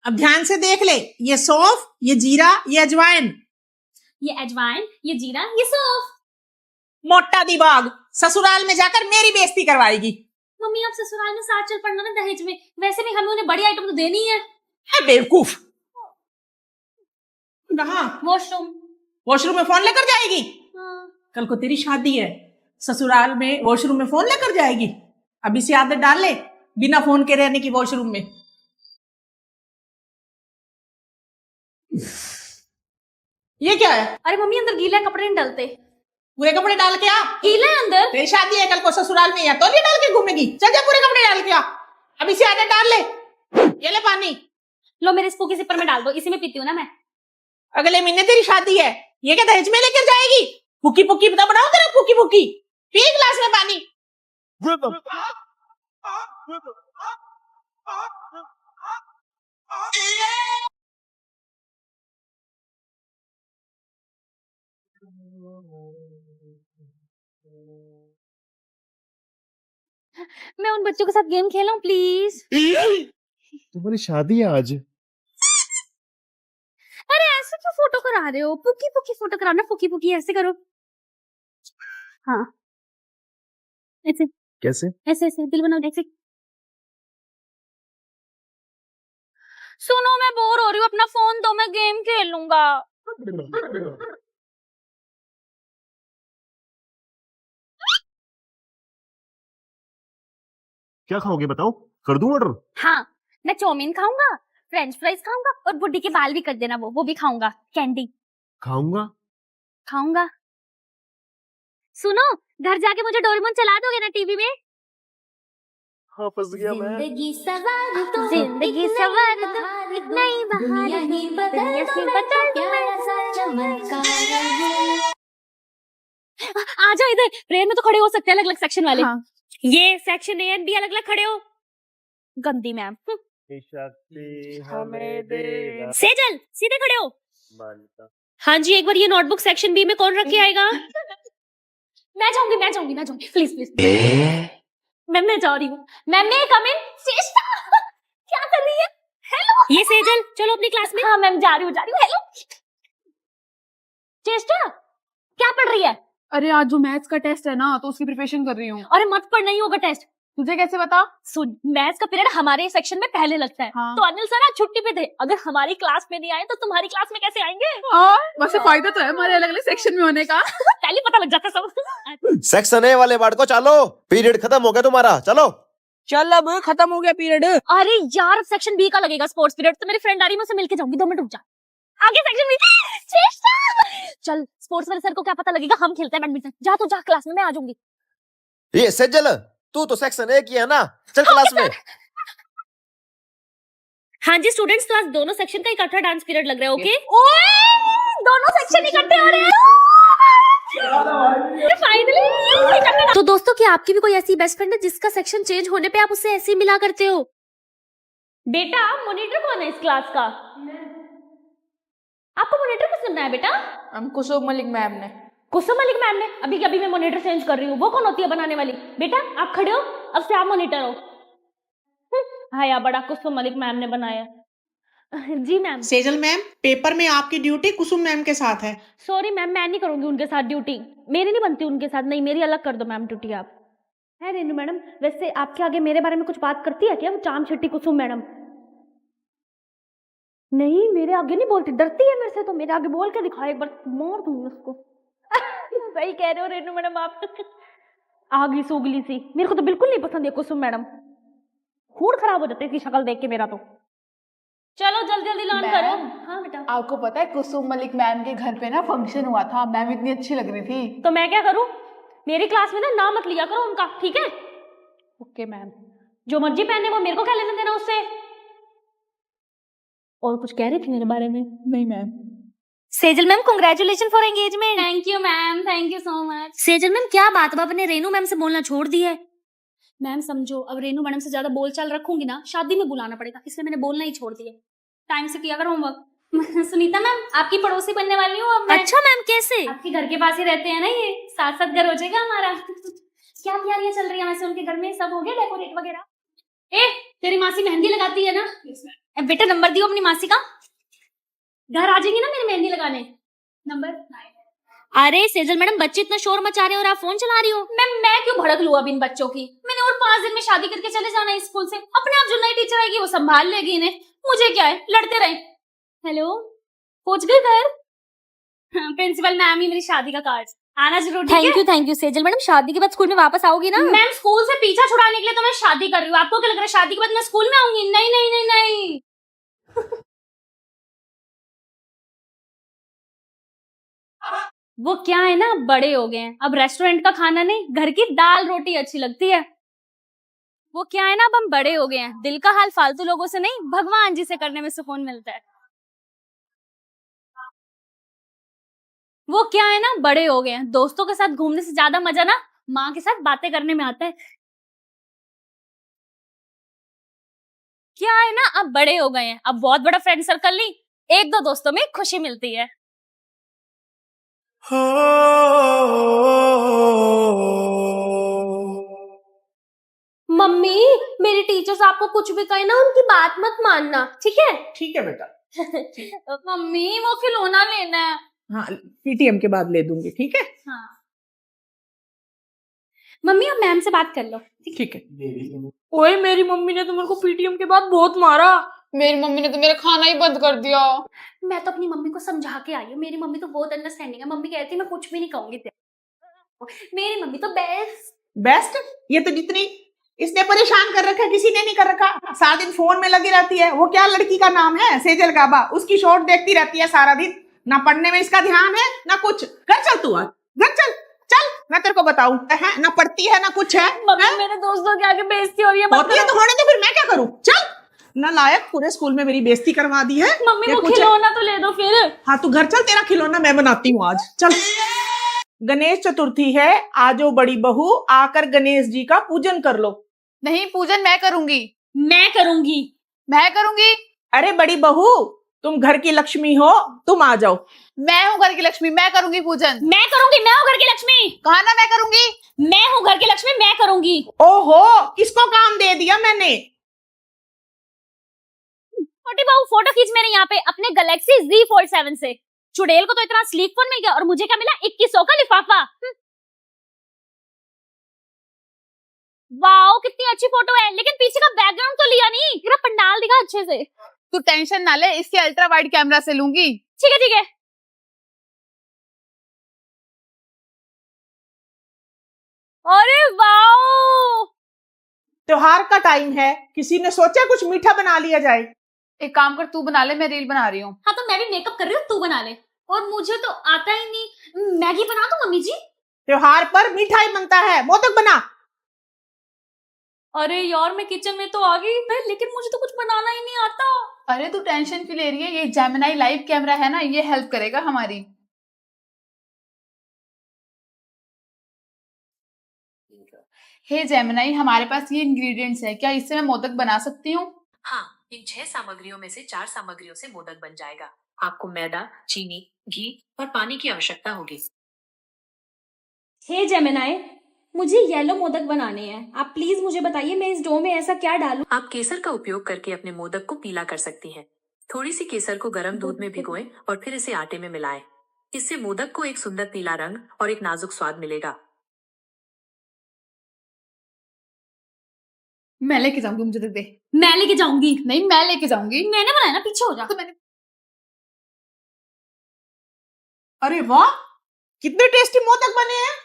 अब ध्यान से देख ले, ये सौंफ, ये जीरा, ये अजवाइन। ये अजवाइन, ये जीरा, ये सौंफ। मोटा दिमाग, ससुराल में जाकर मेरी बेइज्जती करवाएगी। मम्मी आप ससुराल में साथ चल पड़ना ना दहेज में, वैसे भी हमें उन्हें बड़ी आइटम तो देनी है। बेवकूफ। कहाँ? वॉशरूम। वॉशरूम में फोन लेकर जाएगी? हाँ। कल को तेरी शादी है, ससुराल में वॉशरूम में फोन लेकर जाएगी? अभी से आदत डाल ले बिना फोन के रहने की वॉशरूम में। ये क्या है? अरे मम्मी अंदर गीला कपड़े नहीं डालते। पूरे कपड़े डाल के आ। गीला है अंदर। तेरी शादी है कल को ससुराल में, या तो नहीं डाल के घूमेगी? चल जा पूरे कपड़े डाल के आ। अभी से आदत डाल ले। ये ले पानी। लो मेरे स्पूकी सिपर में डाल दो, इसी में पीती हूँ ना मैं। अगले महीने तेरी शादी है, ये क्या दहेज में लेकर जाएगी? फुकी फुकी बता बनाओ तेरा फुकी फुकी। पी गिलास में पानी। मैं उन बच्चों के साथ गेम खेलूं प्लीज? तुम्हारी शादी है आज? अरे ऐसे क्यों फोटो करा रहे हो? पुकी पुकी फोटो कराना, पुकी पुकी ऐसे करो। हाँ ऐसे। कैसे? ऐसे ऐसे दिल बनाओ ऐसे। सुनो मैं बोर हो रही हूँ, अपना फोन दो, मैं गेम खेल लूंगा। क्या खाओगे बताओ, कर दूं ऑर्डर? हाँ मैं चाउमीन खाऊंगा, फ्रेंच फ्राइज खाऊंगा और बुड्ढी के बाल भी कर देना, वो भी खाऊंगा। कैंडी खाऊंगा। खाऊंगा। सुनो घर जाके मुझे डोरेमोन चला दोगे ना टीवी में? हाँ फंस गया मैं। जिंदगी सवार दो, जिंदगी सवार दो, एक नई बहार ही बदल दो, प्यारा सा चमत्कार। आ जाओ इधर, प्रेयर में तो खड़े हो सकते हैं अलग अलग सेक्शन वाले। हाँ। ये सेक्शन ए एंड बी अलग अलग खड़े हो। गंदी मैम। सेजल सीधे खड़े हो। हाँ जी एक बार ये नोटबुक सेक्शन बी में कौन रख के आएगा? मैं जाऊंगी प्लीज प्लीज। मैम मैं जा रही हूँ। मैम मैं कम इन। चेष्टा क्या कर रही है? हेलो ये सेजल चलो अपनी क्लास में। हाँ मैम जा रही हूँ हेलो। चेष्टा क्या पढ़ रही है? अरे आज जो मैथ्स का टेस्ट है ना, तो उसकी प्रिपरेशन कर रही हूँ। अरे मत पढ़, नहीं होगा टेस्ट। तुझे कैसे पता? सुन मैथ्स का पीरियड हमारे सेक्शन में पहले लगता है। हाँ। तो अनिल सर आज छुट्टी पे थे, अगर हमारी क्लास में नहीं आए तो तुम्हारी क्लास में कैसे आएंगे? वैसे फायदा तो है हमारे अलग अलग सेक्शन में होने का। पहले पता लग जाता सब। सेक्शन ए वाले वार्ड को चलो, पीरियड खत्म हो गया तुम्हारा, चलो। चल अब खत्म हो गया पीरियड। अरे यार सेक्शन बी का लगेगा स्पोर्ट्स पीरियड, तो मेरी फ्रेंड आ रही है, मैं उससे मिलके जाऊंगी। 2 मिनट रुक जा। आगे सेक्शन बी। चेष्टा चल, स्पोर्ट्स वाले सर को क्या पता लगेगा, हम खेलते हैं बैडमिंटन। जा तो जा क्लास में, मैं आ जाऊंगी। ये सेजल तू तो सेक्शन ए की है ना, चल क्लास में। हाँ जी स्टूडेंट्स, तो आज दोनों सेक्शन का इकट्ठा डांस पीरियड लग रहा है। ओके ओए दोनों सेक्शन इकट्ठे हो रहे हैं फाइनली। तो दोस्तों क्या आपकी भी कोई ऐसी बेस्ट फ्रेंड है जिसका सेक्शन चेंज होने पे आप उससे ऐसे ही मिला करते हो? बेटा मॉनिटर कौन है इस क्लास का? आपको मॉनिटर किसने बनाया बेटा? कुसुम मलिक मैम ने। कुसुम मलिक मैम ने? अभी अभी मैं मॉनिटर चेंज कर रही हूँ। वो कौन होती है बनाने वाली? बेटा आप खड़े हो, अब से आप मॉनिटर हो। हाँ यार बड़ा कुसुम मलिक मैम ने बनाया। जी मैम। सेजल मैम पेपर में आपकी ड्यूटी कुसुम मैम के साथ है। सॉरी मैम मैं नहीं करूंगी उनके साथ ड्यूटी, मेरी नहीं बनती उनके साथ। नहीं मेरी अलग कर दो मैम ड्यूटी आप। है रेनू मैडम वैसे आपके आगे मेरे बारे में कुछ बात करती है क्या वो चाम छिट्टी कुसुम मैडम? नहीं मेरे आगे नहीं बोलती, डरती है मेरे से। तो मेरे आगे बोल के दिखाओ एक बार, मार दूंगी उसको। सही कह रहे हो रेनू मैडम आप। आगी सूगली सी, मेरे को तो बिल्कुल नहीं पसंद है कुसुम मैडम। खून खराब हो जाता है इसकी शक्ल देख के मेरा तो। चलो जल्दी जल्दी लर्न करो। हाँ बेटा। आपको पता है कुसुम मलिक मैम के घर पे ना फंक्शन हुआ था, मैम इतनी अच्छी लग रही थी। तो मैं क्या करूं? मेरी क्लास में ना नाम मत लिया करो उनका, ठीक है? Okay ma'am. जो मर्जी पहने वो मेरे को क्या लेना देना उससे। और कुछ कह रही थी मेरे बारे में? नहीं ma'am. Sejal ma'am congratulation for engagement. Thank you ma'am, thank you so much. Sejal ma'am क्या बात, अब आपने रेनू मैम से बोलना छोड़ दी है? मैम समझो अब रेनू मैडम से ज्यादा बोलचाल रखूंगी ना शादी में बुलाना पड़ेगा, इसलिए मैंने बोलना ही छोड़ दिया। टाइम से किया करो होमवर्क। सुनीता मैम आपकी पड़ोसी बनने वाली हूँ अब मैं। अच्छा मैम कैसे? आपके घर के पास ही रहते हैं ना, ये साथ साथ घर हो जाएगा हमारा। क्या तैयारियां चल रही है वैसे उनके घर में? सब हो गया डेकोरेट वगैरह? ए तेरी मासी मेहंदी लगाती है ना? बेटा नंबर दियो अपनी मासी का, घर आ जाएंगी ना मेरी मेहंदी लगाने। नंबर। अरे सेजल मैडम, बच्चे इतना शोर मचा रहे हो और आप फोन चला रही हो। मैं क्यों भड़क लूं अब इन बच्चों की? मैंने और 5 दिन में शादी करके चले जाना है स्कूल से। अपने आप जो नई टीचर आएगी वो संभाल लेगी इन्हें, मुझे क्या है, लड़ते रहे। हेलो, पहुंच गए घर? प्रिंसिपल मैम ही मेरी शादी का कार्ड, आना जरूर। Thank you Sejal madam. शादी के बाद स्कूल में वापस आओगी ना? मैम स्कूल से पीछा छुड़ाने के लिए तो मैं शादी कर रही हूँ, आपको क्या लग रहा है शादी के बाद मैं स्कूल में आऊंगी? नहीं नहीं नहीं नहीं। वो क्या है ना, बड़े हो गए हैं, अब रेस्टोरेंट का खाना नहीं, घर की दाल रोटी अच्छी लगती है। वो क्या है ना, अब हम बड़े हो गए हैं, दिल का हाल फालतू लोगों से नहीं, भगवान जी से करने में सुकून मिलता है। वो क्या है ना, बड़े हो गए हैं, दोस्तों के साथ घूमने से ज्यादा मजा ना माँ के साथ बातें करने में आता है। क्या है ना, अब बड़े हो गए हैं, अब बहुत बड़ा फ्रेंड सर्कल नहीं, 1-2 दोस्तों में खुशी मिलती है। मम्मी, मेरी टीचर्स आपको कुछ भी कहे ना, उनकी बात मत मानना, ठीक है? ठीक है बेटा। मम्मी वो खिलौना लेना है। हाँ, पीटीएम के बाद ले दूंगी, ठीक है? हाँ मम्मी, आप मैम से बात कर लो। ठीक है। ओए, मेरी मम्मी ने तो मेरे को पीटीएम के बाद बहुत मारा। मेरी मम्मी ने तो मेरा खाना ही बंद कर दिया। मैं तो अपनी मम्मी को समझा के आई हूँ, मेरी मम्मी तो बहुत अंडरस्टैंडिंग है। मम्मी कहती है मैं कुछ भी नहीं कहूंगी तेरे। मेरी मम्मी तो बेस्ट। ये तो जितनी इसने परेशान कर रखा है किसी ने नहीं कर रखा। सारा दिन फोन में लगी रहती है। वो क्या लड़की का नाम है, सेजल गाबा, उसकी शॉर्ट देखती रहती है सारा दिन। ना पढ़ने में इसका ध्यान है ना कुछ। घर चल तू, आज घर चल चल, मैं तेरे को बताऊं है, ना पढ़ती है ना कुछ है। मम्मी मेरे दोस्तों के आगे बेइज्जती हो रही है। होती है तो होने दे, फिर मैं क्या करूं? चल, नालायक, पूरे स्कूल में मेरी बेइज्जती करवा दी है। मम्मी वो खिलौना तो ले दो फिर। हाँ तू घर चल, तेरा खिलौना मैं बनाती हूँ आज, चल। गणेश चतुर्थी है, आजो बड़ी बहू, आकर गणेश जी का पूजन कर लो। नहीं, पूजन मैं करूंगी। मैं करूंगी। मैं करूंगी। अरे बड़ी बहू, तुम घर की लक्ष्मी हो, तुम आ जाओ। मैं हूँ घर की लक्ष्मी, मैं करूंगी पूजन। मैं करूंगी, मैं हूँ घर की लक्ष्मी। कहा ना मैं करूंगी। मैं हूँ घर की लक्ष्मी, मैं करूंगी। ओहो, किसको काम दे दिया मैंने? छोटी बहू फोटो खींच मेरे यहाँ पे अपने गैलेक्सी Z Fold 7 से। चुड़ैल को तो इतना स्लीक फोन मिल गया और मुझे क्या मिला, 2100 का लिफाफा। वाओ, कितनी अच्छी फोटो है, लेकिन पीछे का बैकग्राउंड तो लिया नहीं, मेरा पंडाल दिखा अच्छे से। तू टेंशन ना ले, इसके अल्ट्रा वाइड कैमरा से लूंगी। ठीक है ठीक है। अरे वाओ, त्योहार का टाइम है, किसी ने सोचा कुछ मीठा बना लिया जाए। एक काम कर, तू बना ले, मैं रील बना रही हूँ। हाँ तो मैं भी मेकअप कर रही हूँ, तू बना ले। और मुझे तो आता ही नहीं, मैगी बना दो मम्मी जी। त्योहार पर मिठाई बनता है, मोदक बना। अरे यार, मैं किचन में तो आ गई है, लेकिन मुझे तो कुछ बनाना ही नहीं आता। अरे तू टेंशन क्यों ले रही है, ये जेमिनी लाइव कैमरा है ना, ये हेल्प करेगा हमारी। हे जेमिनी, हमारे पास ये इंग्रेडिएंट्स है, क्या इससे मैं मोदक बना सकती हूँ? हाँ, इन 6 सामग्रियों में से 4 सामग्रियों से मोदक बन जाएगा। आपको मैदा, चीनी, घी और पानी की आवश्यकता होगी। हे जेमिनी, मुझे येलो मोदक बनाने हैं, आप प्लीज मुझे बताइए मैं इस डो में ऐसा क्या डालूं? आप केसर का उपयोग करके अपने मोदक को पीला कर सकती हैं। थोड़ी सी केसर को गर्म दूध में भिगोएं और फिर इसे आटे में मिलाएं। इससे मोदक को एक सुंदर पीला रंग और एक नाजुक स्वाद मिलेगा। मैं लेके जाऊंगी, मुझे दे। मैं लेके जाऊंगी। नहीं, मैं लेके जाऊंगी। मैंने बनाया ना, पीछे हो जा। तो मैंने अरे वाह, कितने टेस्टी मोदक बने हैं।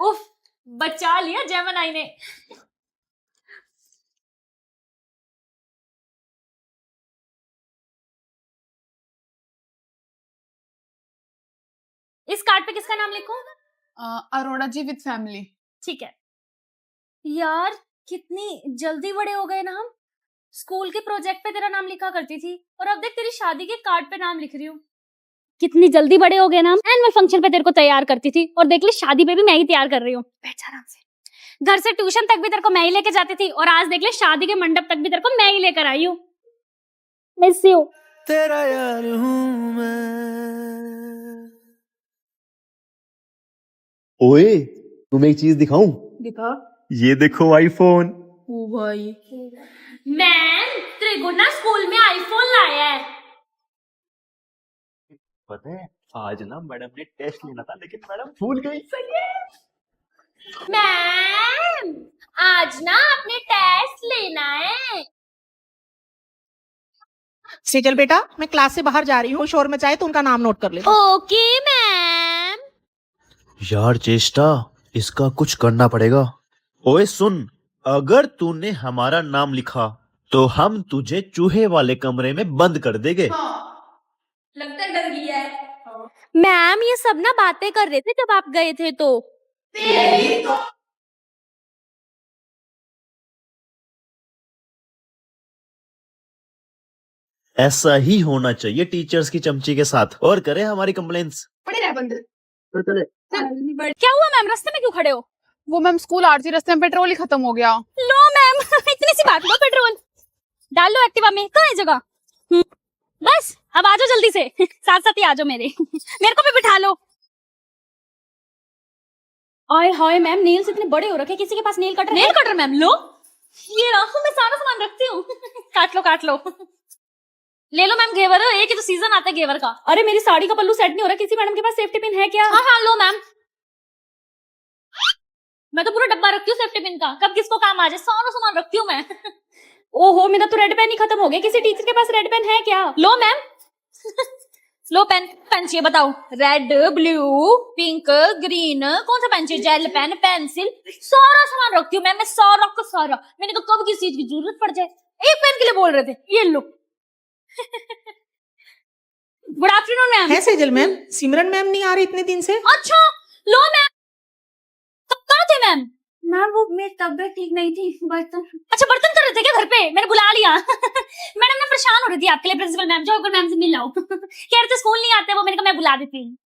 उफ, बचा लिया जेमिनी ने। इस कार्ड पे किसका नाम लिखूं? अरोड़ा जी विद फैमिली। ठीक है। यार कितनी जल्दी बड़े हो गए ना हम। स्कूल के प्रोजेक्ट पे तेरा नाम लिखा करती थी और अब देख तेरी शादी के कार्ड पे नाम लिख रही हूँ। कितनी जल्दी बड़े हो गए ना हम। एनुअल फंक्शन पे तेरे को तैयार करती थी और देख ले शादी पे भी मैं ही तैयार कर रही हूँ। बैठ आराम से। घर से ट्यूशन तक भी तेरे को मैं ही लेके जाती थी और आज देख ले शादी के मंडप तक भी तेरे को मैं ही लेकर आई हूँ। Miss you. तेरा यार हूँ मैं। ओए, तुम्हें एक चीज दिखाऊं? दिखा। ये देखो आईफोन। ओ भाई, मैम त्रिगुणा स्कूल में आईफोन लाया है। पता है आज ना मैडम ने टेस्ट लेना था लेकिन मैडम भूल गई। मैम आज ना अपने टेस्ट लेना है। सेजल बेटा, मैं क्लास से बाहर जा रही हूँ, शोर मचाए तो उनका नाम नोट कर ले। Okay ma'am. यार चेष्टा, इसका कुछ करना पड़ेगा। ओए सुन, अगर तूने हमारा नाम लिखा तो हम तुझे चूहे वाले कमरे में बंद कर देंगे। लगता है डर गई है। मैम ये सब ना बातें कर रहे थे जब आप गए थे तो। ऐसा ही होना चाहिए टीचर्स की चमची के साथ। और करें हमारी कंप्लेंट्स। क्या हुआ मैम, रास्ते में क्यों खड़े हो? वो मैम स्कूल आ रही थी, रास्ते में पेट्रोल ही खत्म हो गया। लो मैम इतनी सी बात लो, पेट्रोल डाल लो एक्टिवा में। कहाँ है जगह? बस अब आ जाओ जल्दी से साथ साथ ही आ जाओ मेरे मेरे को भी बिठा लो। आय हाय मैम, नेल्स इतने बड़े हो रखे, किसी के पास nail cutter? Nail cutter ma'am लो, ये रखो, मैं सारा सामान रखती हूँ काट लो ले लो मैम। घेवर, एक ही तो सीजन आता है घेवर का। अरे मेरी साड़ी का पल्लू सेट नहीं हो रहा, किसी मैडम के पास सेफ्टी पिन है क्या? हाँ लो मैम, मैं तो पूरा डब्बा रखती हूँ सेफ्टी पिन का, कब किसको काम आ जाए सारा सामान रखती हूँ मैं ओहो मेरा तो रेड पेन ही खत्म हो गया, किसी टीचर के पास रेड पेन है क्या? लो मैम लो पेन चाहिए, बताओ रेड, ब्लू, पिंक, ग्रीन, कौन सा पेन चाहिए? जेल पेन, पेंसिल, सारा सामान रखती हूँ मैम मैं, सारा का सारा। मैंने कहा कब किसी चीज की जरूरत पड़ जाए, एक पेन के लिए बोल रहे थे। ये लो गुड आफ्टरनून मैम। है सेजल मैम, सिमरन मैम नहीं आ रही इतने दिन से। अच्छा लो मैम, कब कहाँ थे मैम? मैम वो मेरी तबीयत ठीक नहीं थी, बर्तन। अच्छा बर्तन कर रहे थे क्या घर पे? मैंने बुला लिया मैडम ना परेशान हो रही थी आपके लिए, प्रिंसिपल मैम, जाओ मैम से मिल लाओ कह रहे थे स्कूल नहीं आते वो, मैंने कहा मैं बुला देती हूँ।